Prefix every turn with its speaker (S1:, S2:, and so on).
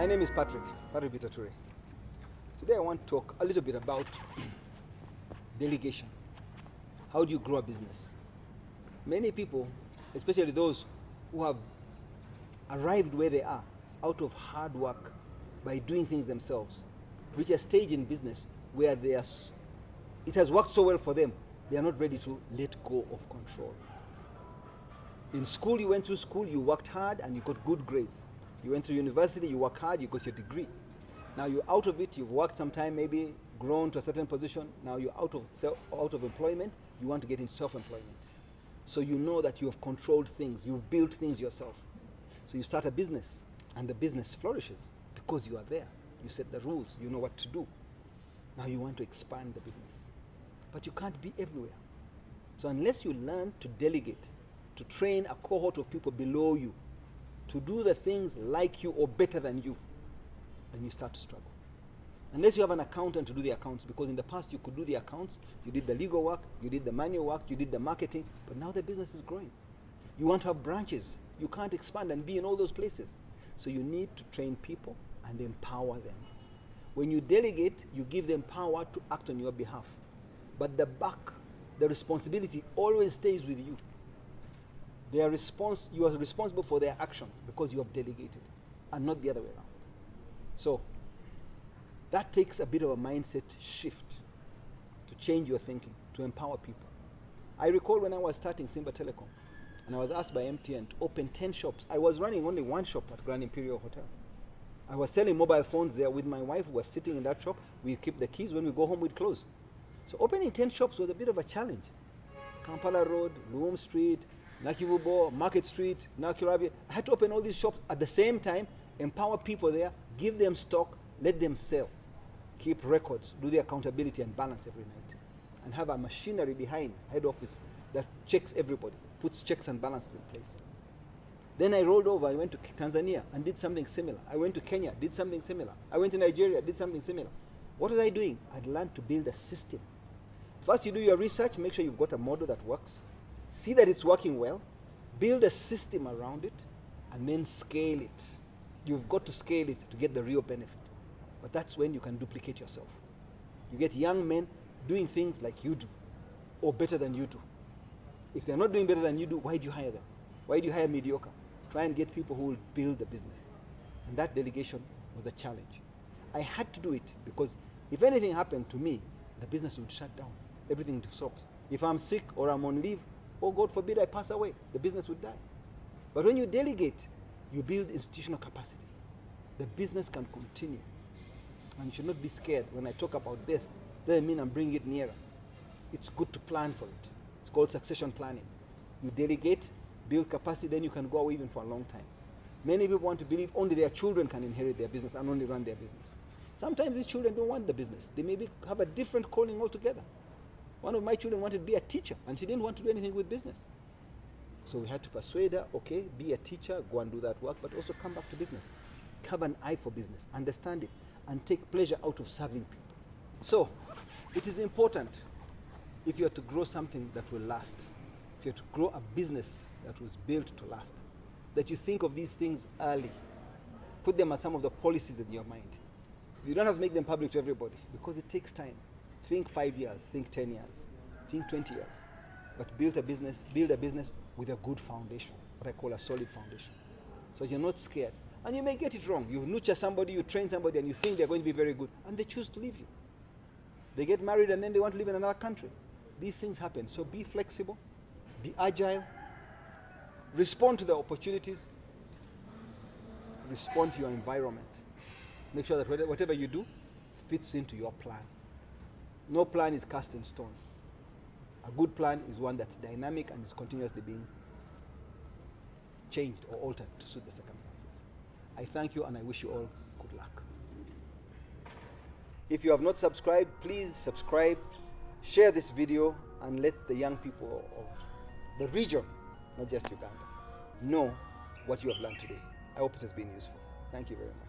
S1: My name is Patrick Bitature. Today I want to talk a little bit about delegation. How do you grow a business? Many people, especially those who have arrived where they are out of hard work by doing things themselves, reach a stage in business where it has worked so well for them, they are not ready to let go of control. In school, you went through school, you worked hard and you got good grades. You went to university, you worked hard, you got your degree. Now you're out of it, you've worked some time, maybe grown to a certain position. Now you're out of employment, you want to get in self-employment. So you know that you have controlled things, you've built things yourself. So you start a business and the business flourishes because you are there. You set the rules, you know what to do. Now you want to expand the business. But you can't be everywhere. So unless you learn to delegate, to train a cohort of people below you to do the things like you or better than you, then you start to struggle. Unless you have an accountant to do the accounts, because in the past you could do the accounts, you did the legal work, you did the manual work, you did the marketing, but now the business is growing. You want to have branches. You can't expand and be in all those places. So you need to train people and empower them. When you delegate, you give them power to act on your behalf. But the responsibility always stays with you. You are responsible for their actions because you have delegated, and not the other way around. So that takes a bit of a mindset shift to change your thinking, to empower people. I recall when I was starting Simba Telecom, and I was asked by MTN to open 10 shops. I was running only one shop at Grand Imperial Hotel. I was selling mobile phones there with my wife, who was sitting in that shop. We'd keep the keys. When we go home, we'd close. So opening 10 shops was a bit of a challenge. Kampala Road, Luum Street, Nakivubo, Market Street, Nakurabi. I had to open all these shops at the same time, empower people there, give them stock, let them sell, keep records, do the accountability and balance every night, and have a machinery behind head office that checks everybody, puts checks and balances in place. Then I rolled over, I went to Tanzania and did something similar. I went to Kenya, did something similar. I went to Nigeria, did something similar. What was I doing? I'd learned to build a system. First you do your research, make sure you've got a model that works. See that it's working well, build a system around it, and then scale it. You've got to scale it to get the real benefit. But that's when you can duplicate yourself. You get young men doing things like you do, or better than you do. If they're not doing better than you do, why do you hire them? Why do you hire mediocre? Try and get people who will build the business. And that delegation was a challenge. I had to do it because if anything happened to me, the business would shut down. Everything stops. If I'm sick or I'm on leave, or God forbid I pass away, the business would die. But when you delegate, you build institutional capacity. The business can continue. And you should not be scared. When I talk about death, doesn't mean I'm bringing it nearer. It's good to plan for it. It's called succession planning. You delegate, build capacity, then you can go away even for a long time. Many people want to believe only their children can inherit their business and only run their business. Sometimes these children don't want the business. They maybe have a different calling altogether. One of my children wanted to be a teacher, and she didn't want to do anything with business. So we had to persuade her, okay, be a teacher, go and do that work, but also come back to business. Have an eye for business, understand it, and take pleasure out of serving people. So it is important, if you are to grow something that will last, if you are to grow a business that was built to last, that you think of these things early. Put them as some of the policies in your mind. You don't have to make them public to everybody because it takes time. Think 5 years, think 10 years, think 20 years. But build a business with a good foundation, what I call a solid foundation. So you're not scared. And you may get it wrong. You nurture somebody, you train somebody, and you think they're going to be very good, and they choose to leave you. They get married and then they want to live in another country. These things happen. So be flexible, be agile, respond to the opportunities, respond to your environment. Make sure that whatever you do fits into your plan. No plan is cast in stone. A good plan is one that's dynamic and is continuously being changed or altered to suit the circumstances. I thank you and I wish you all good luck. If you have not subscribed, please subscribe, share this video, and let the young people of the region, not just Uganda, know what you have learned today. I hope it has been useful. Thank you very much.